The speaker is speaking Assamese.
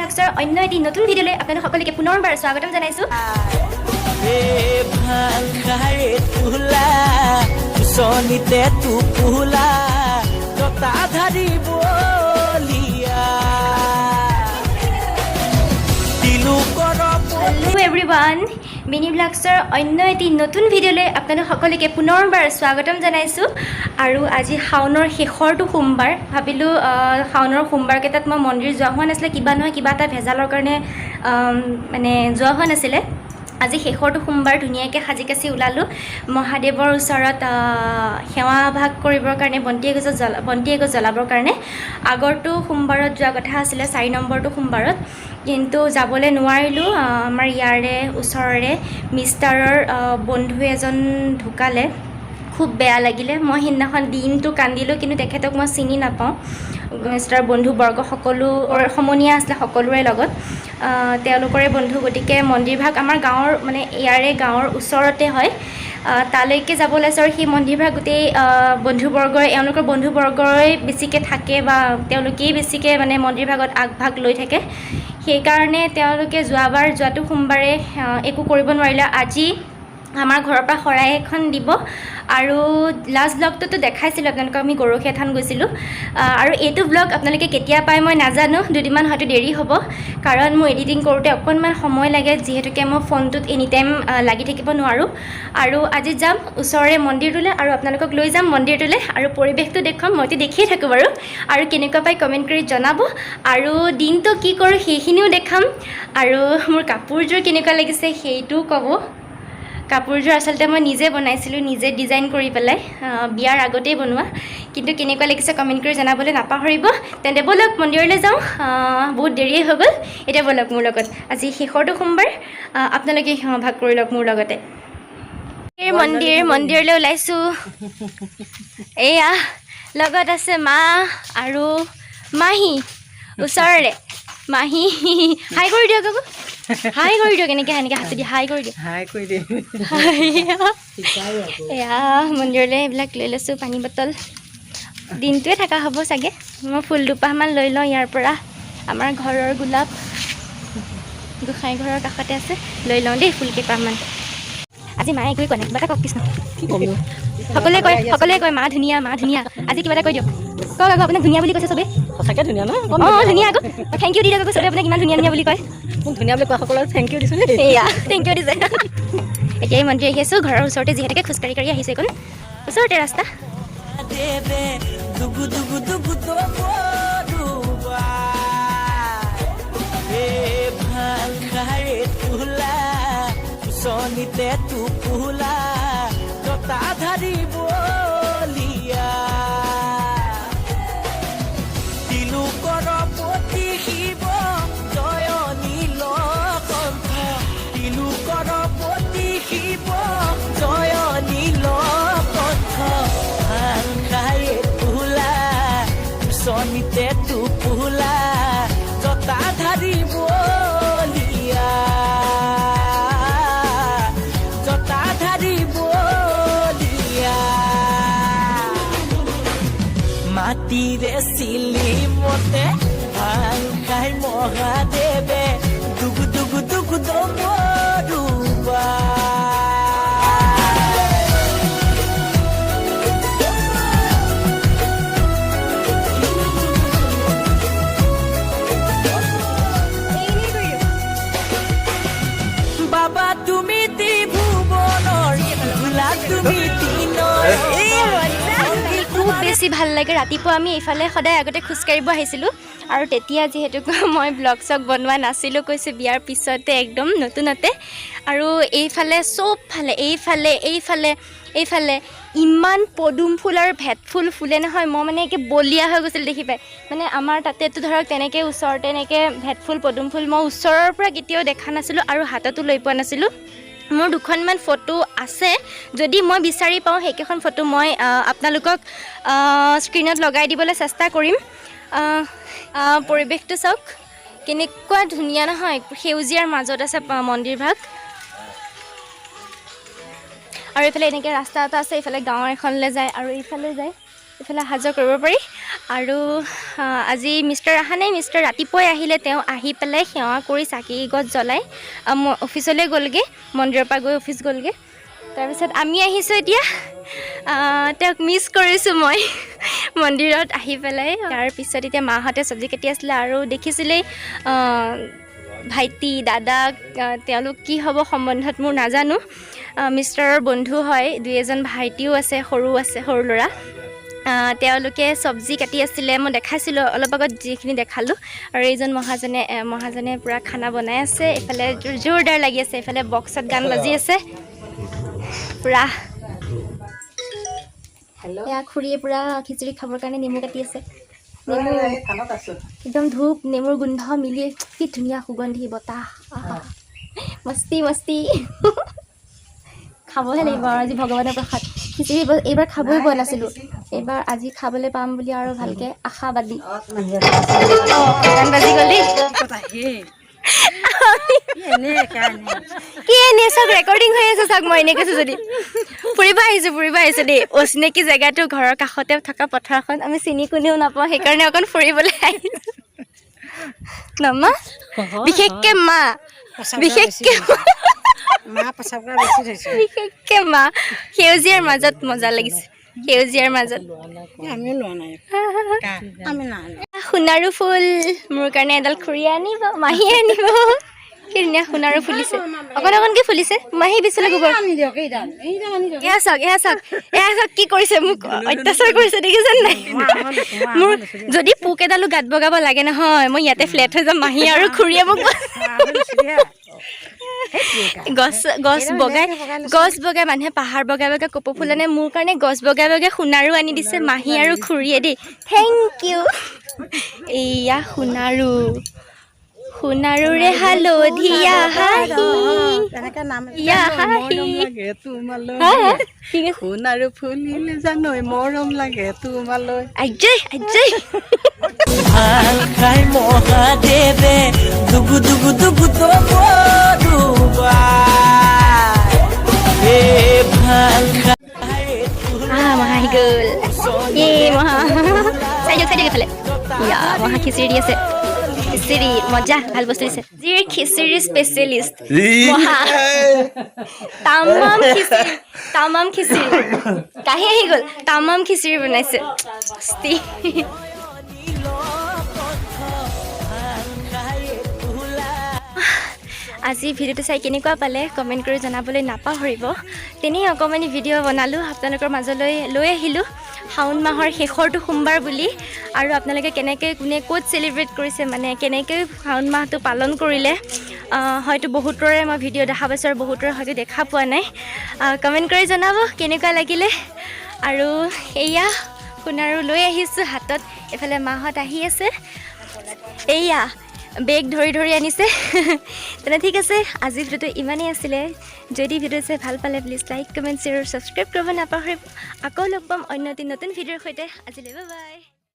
ব্লগছৰ অন্য এটি নতুন ভিডিঅ'লৈ আপোনালোক সকলোকে পুনৰবাৰ স্বাগতম জনাইছোঁ। Hello everyone, Bini ব্লগছৰ অন্য এটি নতুন ভিডিঅ'লৈ আপোনালোক সকলোকে পুনৰবাৰ স্বাগতম জনাইছোঁ। আৰু আজি শাওনৰ শেষৰটো সোমবাৰ, ভাবিলোঁ শাওনৰ সোমবাৰ কেইটাত মই মন্দিৰ যোৱা হোৱা নাছিলে, কিবা নহয় কিবা এটা ভেজালৰ কাৰণে মানে যোৱা হোৱা নাছিলে। আজি শেষৰটো সোমবাৰ ধুনীয়াকৈ সাজি কাচি ওলালোঁ মহাদেৱৰ ওচৰত সেৱা ভাগ কৰিবৰ কাৰণে, বন্তি এগছ জ্বলাবৰ কাৰণে। আগৰটো সোমবাৰত যোৱা কথা আছিলে, 4 নম্বৰটো সোমবাৰত, কিন্তু যাবলৈ নোৱাৰিলোঁ। আমাৰ ইয়াৰে ওচৰৰে মিষ্টাৰৰ বন্ধু এজন ঢুকালে, খুব বেয়া লাগিলে। মই সেইদিনাখন দিনটো কান্দিলোঁ, কিন্তু তেখেতক মই চিনি নাপাওঁ। মিষ্টাৰ বন্ধুবৰ্গ সকলো সমনীয়া আছিলে সকলোৰে লগত, তেওঁলোকৰে বন্ধু। গতিকে মন্দিৰভাগ আমাৰ গাঁৱৰ মানে ইয়াৰে গাঁৱৰ ওচৰতে হয়, তালৈকে যাব ওলাইছোঁ। আৰু সেই মন্দিৰভাগ গোটেই বন্ধুবৰ্গই, এওঁলোকৰ বন্ধুবৰ্গই বেছিকৈ থাকে, বা তেওঁলোকেই বেছিকৈ মানে মন্দিৰভাগত আগভাগ লৈ থাকে। সেইকাৰণে তেওঁলোকে যোৱাটো সোমবাৰে একো কৰিব নোৱাৰিলে। আজি আমাৰ ঘৰৰ পৰা শৰাই এখন দিব। আৰু লাষ্ট ব্লগটোতো দেখাইছিলোঁ আপোনালোকক, আমি গৰখীয়া থান গৈছিলোঁ। আৰু এইটো ব্লগ আপোনালোকে কেতিয়া পায় মই নাজানো, দুদিনমান হয়তো দেৰি হ'ব, কাৰণ মোৰ এডিটিং কৰোঁতে অকণমান সময় লাগে, যিহেতুকে মই ফোনটোত এনি টাইম লাগি থাকিব নোৱাৰোঁ। আৰু আজি যাম ওচৰৰে মন্দিৰটোলৈ, আৰু আপোনালোকক লৈ যাম মন্দিৰটোলৈ, আৰু পৰিৱেশটো দেখুৱাম। মইতো দেখিয়ে থাকোঁ বাৰু, আৰু কেনেকুৱা পাই কমেণ্ট কৰি জনাব। আৰু দিনটো কি কৰোঁ সেইখিনিও দেখাম, আৰু মোৰ কাপোৰযোৰ কেনেকুৱা লাগিছে সেইটোও ক'ব। কাপোৰযোৰ আচলতে মই নিজে বনাইছিলোঁ, নিজে ডিজাইন কৰি পেলাই, বিয়াৰ আগতেই বনোৱা। কিন্তু কেনেকুৱা লাগিছে কমেণ্ট কৰি জনাবলৈ নাপাহৰিব। তেন্তে ব'লক মন্দিৰলৈ যাওঁ, বহুত দেৰিয়ে হৈ গ'ল। এতিয়া ব'লক মোৰ লগত, আজি শেষৰটো সোমবাৰ, আপোনালোকে সেৱা ভাগ কৰি লওক মোৰ লগতে। মন্দিৰলৈ ওলাইছোঁ। এয়া লগত আছে মা আৰু মাহী, ওচৰৰে মাহী। হাই কৰি দিয়ক আকৌ, হাই কৰি দিয়ক, এনেকৈ হাতে দি হাই কৰি দিয়ক। এয়া মন্দিৰলৈ এইবিলাক লৈ লৈছোঁ, পানী বটল। দিনটোৱে থকা হ'ব চাগে। মই ফুল দুপাহমান লৈ লওঁ ইয়াৰ পৰা, আমাৰ ঘৰৰ গোলাপ গোসাঁই ঘৰৰ কাষতে আছে, লৈ লওঁ দেই ফুল কেইপাহমান। আজি মায়ে একোৱে কোৱা নাই, কিবা এটা কওক কৃষ্ণ। সকলোৱে কয় মা ধুনীয়া, মা ধুনীয়া। আজি কিবা এটা কৈ দিয়ক, কওক আকৌ আপোনাক ধুনীয়া বুলি কৈছে চবেই। সঁচাকৈ ধুনীয়া ন? অঁ ধুনীয়া আকৌ, থেংক ইউ দি দিয়ক আকৌ, চবেই আপোনাক ইমান ধুনীয়া বুলি কয়। মোক ধুনীয়া বুলি কোৱা সকলোৱে থেংক ইউ দিছোঁ দেই। এয়া থেংক ইউ দিছে। এতিয়াই মন্দিৰ আহি আছোঁ, ঘৰৰ ওচৰতে যিহেতুকে খোজকাঢ়ি আহিছোঁ, এইকণ ওচৰতে ৰাস্তা। মাটিৰে চিলি মতে ভাং খাই মহাদেৱে দুগু দুগু দুগু দমৰুৱা। বাবা তুমি ত্ৰিভুৱনৰ, ভোলা তুমি দিনৰ। খুব বেছি ভাল লাগে। ৰাতিপুৱা আমি এইফালে সদায় আগতে খোজকাঢ়িব আহিছিলোঁ, আৰু তেতিয়া যিহেতু মই ব্লগ চগ বনোৱা নাছিলোঁ, কৈছোঁ বিয়াৰ পিছতে একদম নতুনতে। আৰু এইফালে চবফালে, এইফালে ইমান পদুম ফুল আৰু ভেট ফুল ফুলে নহয়, মই মানে একে বলিয়া হৈ গৈছিল দেখি পাই। মানে আমাৰ তাতেতো ধৰক তেনেকৈ ওচৰতে এনেকৈ ভেট ফুল পদুম ফুল মই ওচৰৰ পৰা কেতিয়াও দেখা নাছিলোঁ, আৰু হাততো লৈ পোৱা নাছিলোঁ। মোৰ দুখনমান ফটো আছে, যদি মই বিচাৰি পাওঁ সেইকেইখন ফটো মই আপোনালোকক স্ক্ৰীণত লগাই দিবলৈ চেষ্টা কৰিম। পৰিৱেশটো চাওক কেনেকুৱা ধুনীয়া নহয়, সেউজীয়াৰ মাজত আছে মন্দিৰভাগ। আৰু এইফালে এনেকৈ ৰাস্তা এটা আছে, এইফালে গাঁৱৰ এখনলৈ যায়, আৰু এইফালে যায় এইফালে অহা যোৱা কৰিব পাৰি আৰু আজি মিষ্টাৰ অহা নাই মিষ্টাৰ ৰাতিপুৱাই আহিলে তেওঁ আহি পেলাই সেৱা কৰি চাকি গছ জ্বলাই অফিচলৈ গ'লগৈ মন্দিৰৰ পৰা গৈ অফিচ গ'লগৈ তাৰপিছত আমি আহিছোঁ এতিয়া তেওঁক মিছ কৰিছোঁ মই মন্দিৰত আহি পেলাই তাৰপিছত এতিয়া মাহঁতে চব্জি কাটি আছিলে আৰু দেখিছিলেই ভাইটি দাদাক তেওঁলোক কি হ'ব সম্বন্ধত মোৰ নাজানো মিষ্টাৰৰ বন্ধু হয় দুই এজন ভাইটিও আছে সৰু ল'ৰা তেওঁলোকে চব্জি কাটি আছিলে মই দেখাইছিলোঁ অলপ আগত যিখিনি দেখালোঁ আৰু এইজন মহাজনে পূৰা খানা বনাই আছে এইফালে জোৰদাৰ লাগি আছে এইফালে বক্সত গান বাজি আছে পূৰা এয়া খুৰীয়ে পূৰা খিচিৰি খাবৰ কাৰণে নেমু কাটি আছে নেমু একদম ধূপ নেমুৰ গোন্ধ মিলি কি ধুনীয়া সুগন্ধি বতাহ মস্তি খাবহে লাগিব আৰু আজি ভগৱানৰ প্ৰসাদ খিচিৰি এইবাৰ খাবই পোৱা নাছিলোঁ এইবাৰ আজি খাবলৈ পাম বুলি আৰু ভালকৈ আশাবাদী গান বাজি গ'ল দেই কি এনেই চাওক ৰেকৰ্ডিং হৈ আছে চাওক মই এনেই কৈছোঁ যদি ফুৰিব আহিছোঁ দেই অচিনাকি জেগাটো ঘৰৰ কাষতে থকা পথাৰখন আমি চিনি কোনেও নাপাওঁ সেইকাৰণে অকণ ফুৰিবলৈ আহিছোঁ নমা বিশেষকৈ মা সেউজীয়াৰ মাজত মজা লাগিছে সেউজীয়াৰ মাজত সোণাৰু ফুল মোৰ কাৰণে এডাল খুৰীয়ে আনিব মাহীয়ে আনিব কি ধুনীয়া সোণাৰু ফুলিছে অকণকে ফুলিছে মাহী বিচলে গোবৰ এয়া চাওক কি কৰিছে মোক অত্যাচাৰ কৰিছে দেখিছেনে নাই মোৰ যদি পোক এডালো গাত বগাব লাগে নহয় মই ইয়াতে ফ্লেট হৈ যাম মাহী আৰু খুৰীয়ে মোক গছ বগাই মানুহে পাহাৰ বগাই কপৌ ফুল আনে মোৰ কাৰণে গছ বগাই সোণাৰু আনি দিছে মাহী আৰু খুৰীয়ে দেই থেংক ইউ এয়া সোণাৰুৰে হালধীয়া সোণাৰু ফুলিলে জানৈ মৰম লাগে তোমালৈ ভাল খাই মহাদেৱে দুগু দুগু দুগু ভাল খাই মহা আহি গ'ল চাই এইফালে মহা খিচিৰি দি আছে খিচিৰি মজা ভাল বস্তু দিছে জিৰ খিচিৰি স্পেচিয়েলিষ্ট মহা তামাম খিচিৰি কাহি আহি গ'ল তামাম খিচিৰি বনাইছে আজি ভিডিঅ'টো চাই কেনেকুৱা পালে কমেণ্ট কৰি জনাবলৈ নাপাহৰিব তেনেই অকণমানি ভিডিঅ' বনালোঁ আপোনালোকৰ মাজলৈ লৈ আহিলোঁ শাওণ মাহৰ শেষৰটো সোমবাৰ বুলি আৰু আপোনালোকে কেনেকৈ কোনে ক'ত চেলিব্ৰেট কৰিছে মানে কেনেকৈ শাওণ মাহটো পালন কৰিলে হয়তো বহুতৰে মই ভিডিঅ' দেখা পাইছোঁ আৰু বহুতৰে হয়তো দেখা পোৱা নাই কমেণ্ট কৰি জনাব কেনেকুৱা লাগিলে আৰু এয়া সোণাৰু লৈ আহিছোঁ হাতত এইফালে মাহঁত আহি আছে এয়া বেগ ধৰি আনিছে তেনে ঠিক আছে আজি ভিডিঅ'টো ইমানেই আছিলে যদি ভিডিঅ' চাই ভাল পালে প্লিজ লাইক কমেণ্ট শ্বেয়াৰ আৰু ছাবস্ক্ৰাইব কৰিব নাপাহৰিব আকৌ লগ পাম অন্য এটি নতুন ভিডিঅ'ৰ সৈতে আজিলৈ বাই বাই